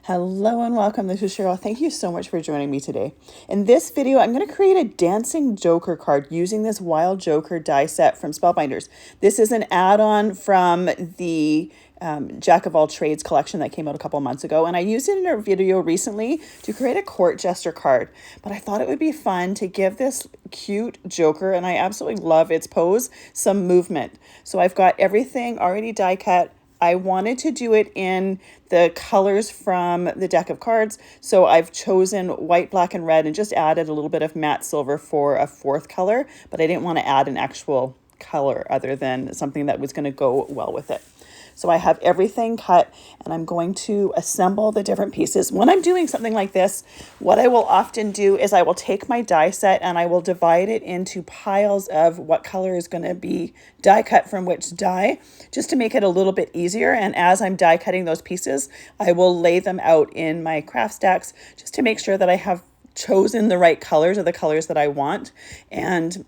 Hello and welcome. This is Cheryl. Thank you so much for joining me today. In this video, I'm going to create a dancing Joker card using this Wild Joker die set from Spellbinders. This is an add-on from the Jack of All Trades collection that came out a couple months ago, and I used it in a video recently to create a Court Jester card. But I thought it would be fun to give this cute Joker, and I absolutely love its pose, some movement. So I've got everything already die cut. I wanted to do it in the colors from the deck of cards, so I've chosen white, black, and red and just added a little bit of matte silver for a fourth color, but I didn't want to add an actual color other than something that was going to go well with it. So I have everything cut and I'm going to assemble the different pieces. When I'm doing something like this, what I will often do is I will take my die set and I will divide it into piles of what color is going to be die cut from which die, just to make it a little bit easier. And as I'm die cutting those pieces, I will lay them out in my craft stacks just to make sure that I have chosen the right colors or the colors that I want, and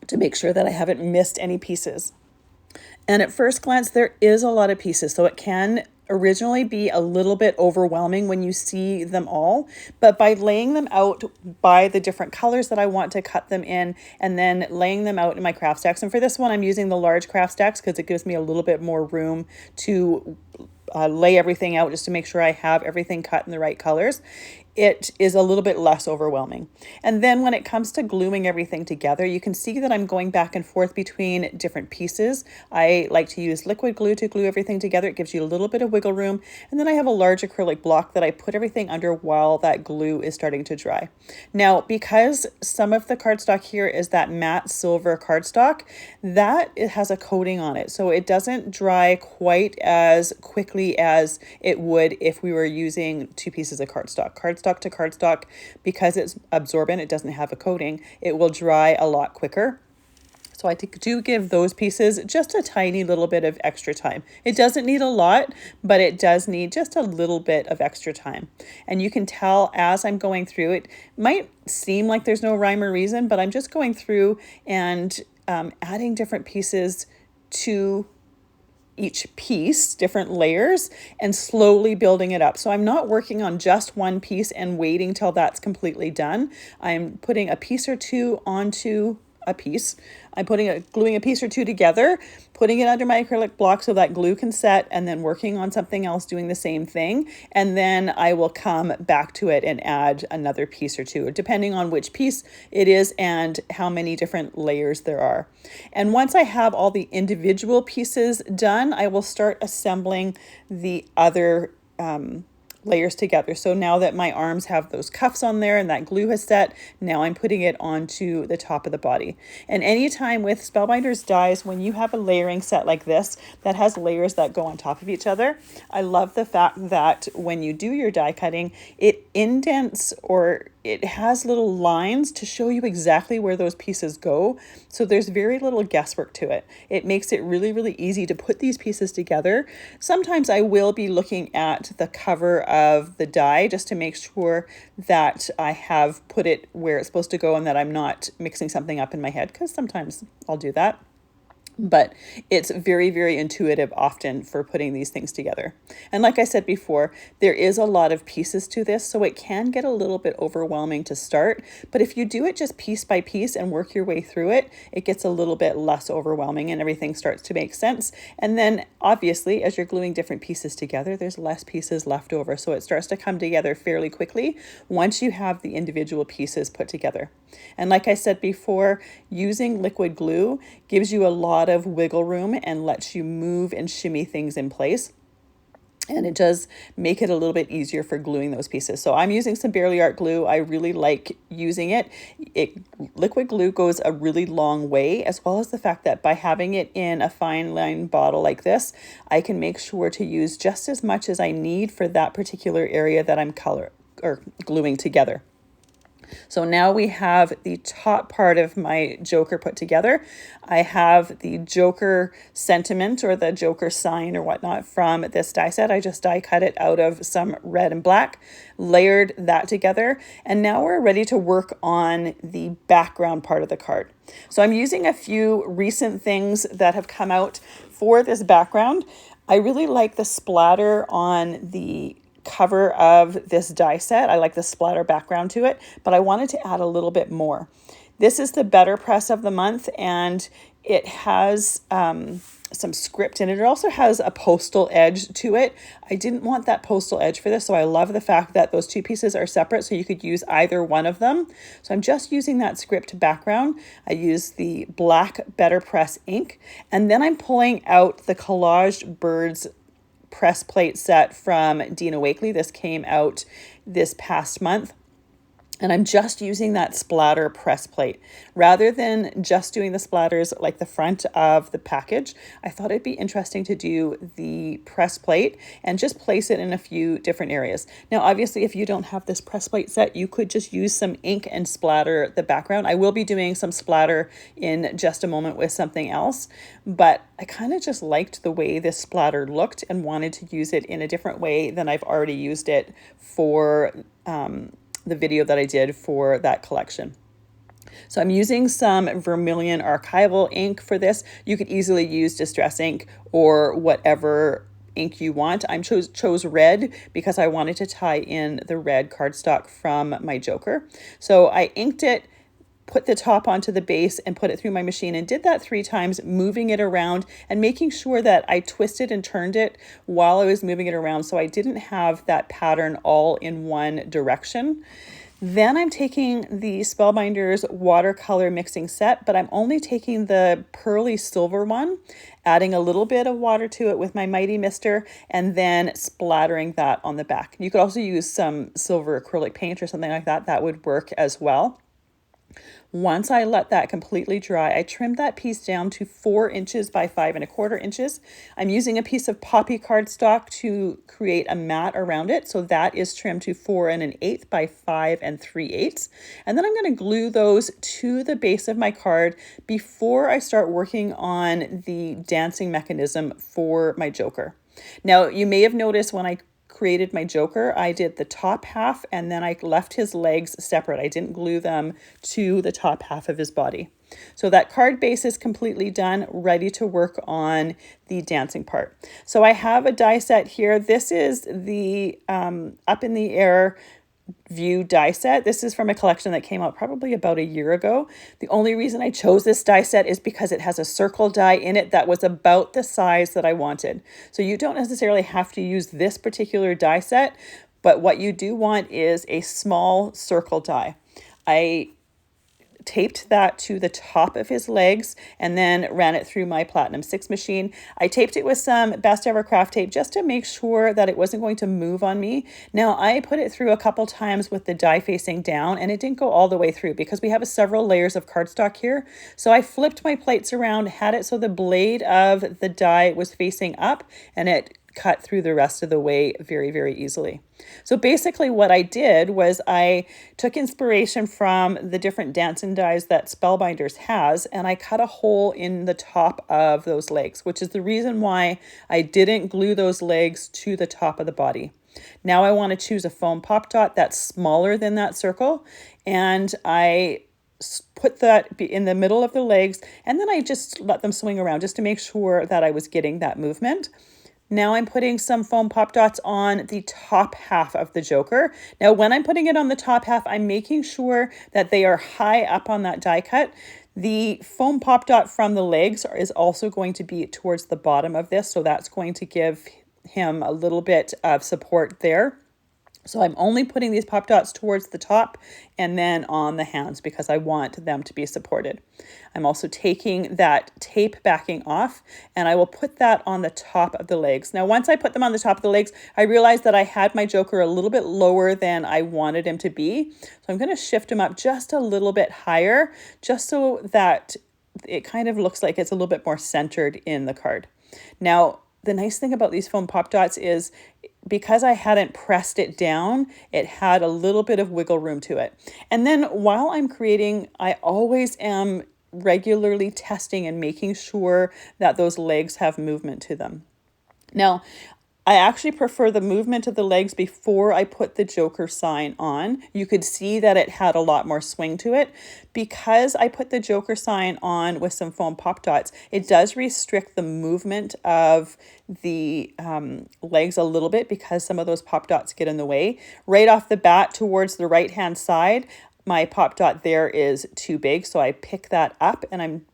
to make sure that I haven't missed any pieces. And at first glance, there is a lot of pieces, so it can originally be a little bit overwhelming when you see them all, but by laying them out by the different colors that I want to cut them in, and then laying them out in my craft stacks. And for this one, I'm using the large craft stacks because it gives me a little bit more room to lay everything out, just to make sure I have everything cut in the right colors. It is a little bit less overwhelming. And then when it comes to gluing everything together, you can see that I'm going back and forth between different pieces. I like to use liquid glue to glue everything together. It gives you a little bit of wiggle room. And then I have a large acrylic block that I put everything under while that glue is starting to dry. Now, because some of the cardstock here is that matte silver cardstock, that it has a coating on it. So it doesn't dry quite as quickly as it would if we were using two pieces of cardstock. Cardstock to cardstock, because it's absorbent, it doesn't have a coating, it will dry a lot quicker. So I do give those pieces just a tiny little bit of extra time. It doesn't need a lot, but it does need just a little bit of extra time. And you can tell as I'm going through, it might seem like there's no rhyme or reason, but I'm just going through and adding different pieces to each piece, different layers, and slowly building it up. So I'm not working on just one piece and waiting till that's completely done. I'm putting a piece or two onto a piece. I'm gluing a piece or two together, putting it under my acrylic block so that glue can set, and then working on something else doing the same thing. And then I will come back to it and add another piece or two, depending on which piece it is and how many different layers there are. And once I have all the individual pieces done, I will start assembling the other layers together. So now that my arms have those cuffs on there and that glue has set, now I'm putting it onto the top of the body. And anytime with Spellbinders dies, when you have a layering set like this that has layers that go on top of each other, I love the fact that when you do your die cutting, it indents, or it has little lines to show you exactly where those pieces go. So there's very little guesswork to it. It makes it really, really easy to put these pieces together. Sometimes I will be looking at the cover of the die just to make sure that I have put it where it's supposed to go and that I'm not mixing something up in my head, because sometimes I'll do that. But it's very, very intuitive often for putting these things together. And like I said before, there is a lot of pieces to this, so it can get a little bit overwhelming to start. But if you do it just piece by piece and work your way through it, it gets a little bit less overwhelming and everything starts to make sense. And then obviously, as you're gluing different pieces together, there's less pieces left over. So it starts to come together fairly quickly once you have the individual pieces put together. And like I said before, using liquid glue gives you a lot of wiggle room and lets you move and shimmy things in place. And it does make it a little bit easier for gluing those pieces. So I'm using some Barely Art glue. I really like using it. Liquid glue goes a really long way, as well as the fact that by having it in a fine line bottle like this, I can make sure to use just as much as I need for that particular area that I'm gluing together. So now we have the top part of my Joker put together. I have the Joker sentiment or the Joker sign or whatnot from this die set. I just die cut it out of some red and black, layered that together, and now we're ready to work on the background part of the card. So I'm using a few recent things that have come out for this background. I really like the splatter on the cover of this die set. I like the splatter background to it, but I wanted to add a little bit more. This is the BetterPress of the month, and it has some script in it. It also has a postal edge to it. I didn't want that postal edge for this, so I love the fact that those two pieces are separate, so you could use either one of them. So I'm just using that script background. I use the black BetterPress ink, and then I'm pulling out the Collaged Birds press plate set from Dina Wakley. This came out this past month. And I'm just using that splatter press plate. Rather than just doing the splatters like the front of the package, I thought it'd be interesting to do the press plate and just place it in a few different areas. Now, obviously, if you don't have this press plate set, you could just use some ink and splatter the background. I will be doing some splatter in just a moment with something else, but I kind of just liked the way this splatter looked and wanted to use it in a different way than I've already used it for the video that I did for that collection. So I'm using some Vermillion archival ink for this. You could easily use distress ink or whatever ink you want. I chose red because I wanted to tie in the red cardstock from my Joker. So I inked it, put the top onto the base and put it through my machine, and did that 3 times, moving it around and making sure that I twisted and turned it while I was moving it around, so I didn't have that pattern all in one direction. Then I'm taking the Spellbinders watercolor mixing set, but I'm only taking the pearly silver one, adding a little bit of water to it with my Mighty Mister, and then splattering that on the back. You could also use some silver acrylic paint or something like that. That would work as well. Once I let that completely dry, I trimmed that piece down to 4 inches by 5¼ inches. I'm using a piece of poppy cardstock to create a mat around it. So that is trimmed to 4 1/8 by 5 3/8. And then I'm going to glue those to the base of my card before I start working on the dancing mechanism for my Joker. Now, you may have noticed when I created my Joker, I did the top half and then I left his legs separate. I didn't glue them to the top half of his body. So that card base is completely done, ready to work on the dancing part. So I have a die set here. This is the Up in the Air View die set. This is from a collection that came out probably about a year ago. The only reason I chose this die set is because it has a circle die in it that was about the size that I wanted. So you don't necessarily have to use this particular die set, but what you do want is a small circle die. I taped that to the top of his legs and then ran it through my Platinum 6 machine. I taped it with some Best Ever Craft tape just to make sure that it wasn't going to move on me. Now, I put it through a couple times with the die facing down, and it didn't go all the way through because we have several layers of cardstock here. So I flipped my plates around, had it so the blade of the die was facing up, and it cut through the rest of the way very, very easily. So basically what I did was I took inspiration from the different Dancin dies that Spellbinders has, and I cut a hole in the top of those legs, which is the reason why I didn't glue those legs to the top of the body. Now I want to choose a foam pop dot that's smaller than that circle, and I put that in the middle of the legs, and then I just let them swing around just to make sure that I was getting that movement. Now I'm putting some foam pop dots on the top half of the Joker. Now when I'm putting it on the top half, I'm making sure that they are high up on that die cut. The foam pop dot from the legs is also going to be towards the bottom of this, so that's going to give him a little bit of support there. So I'm only putting these pop dots towards the top and then on the hands because I want them to be supported. I'm also taking that tape backing off, and I will put that on the top of the legs. Now, once I put them on the top of the legs, I realized that I had my Joker a little bit lower than I wanted him to be. So I'm going to shift him up just a little bit higher, just so that it kind of looks like it's a little bit more centered in the card. Now, the nice thing about these foam pop dots is because I hadn't pressed it down, it had a little bit of wiggle room to it. And then while I'm creating, I always am regularly testing and making sure that those legs have movement to them. Now, I actually prefer the movement of the legs before I put the Joker sign on. You could see that it had a lot more swing to it. Because I put the Joker sign on with some foam pop dots, it does restrict the movement of the legs a little bit because some of those pop dots get in the way. Right off the bat towards the right hand side, my pop dot there is too big, so I pick that up and I'm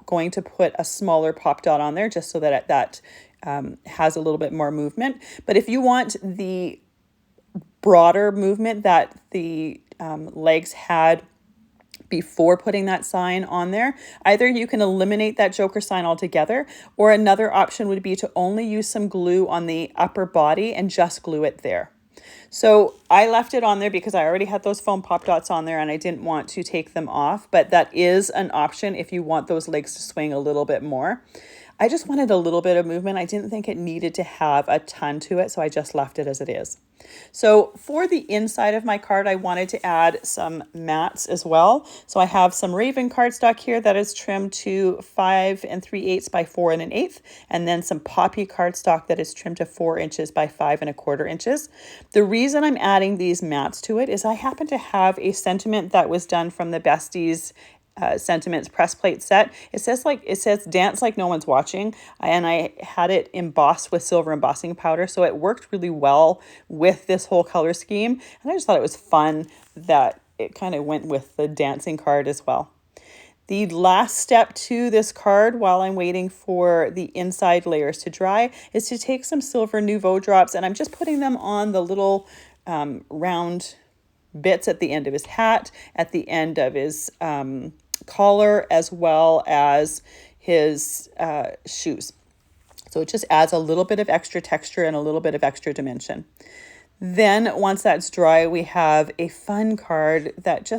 going to put a smaller pop dot on there just so that that has a little bit more movement. But if you want the broader movement that the legs had before putting that sign on there, either you can eliminate that Joker sign altogether, or another option would be to only use some glue on the upper body and just glue it there. So I left it on there because I already had those foam pop dots on there and I didn't want to take them off, but that is an option if you want those legs to swing a little bit more. I just wanted a little bit of movement. I didn't think it needed to have a ton to it, so I just left it as it is. So for the inside of my card, I wanted to add some mats as well. So I have some Raven cardstock here that is trimmed to 5 3/8 by 4 1/8, and then some Poppy cardstock that is trimmed to 4 inches by 5 1/4 inches. The reason I'm adding these mats to it is I happen to have a sentiment that was done from the Bestie's Sentiments press plate set. It says dance like no one's watching, and I had it embossed with silver embossing powder, so it worked really well with this whole color scheme, and I just thought it was fun that it kind of went with the dancing card as well. The last step to this card while I'm waiting for the inside layers to dry is to take some silver Nouveau drops, and I'm just putting them on the little round bits at the end of his hat, at the end of his collar, as well as his shoes. So it just adds a little bit of extra texture and a little bit of extra dimension. Then once that's dry, we have a fun card that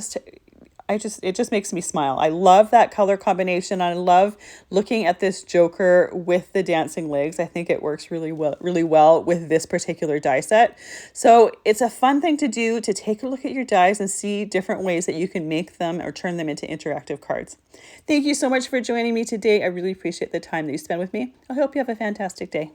it just makes me smile. I love that color combination. I love looking at this Joker with the dancing legs. I think it works really well with this particular die set. So it's a fun thing to do, to take a look at your dies and see different ways that you can make them or turn them into interactive cards. Thank you so much for joining me today. I really appreciate the time that you spent with me. I hope you have a fantastic day.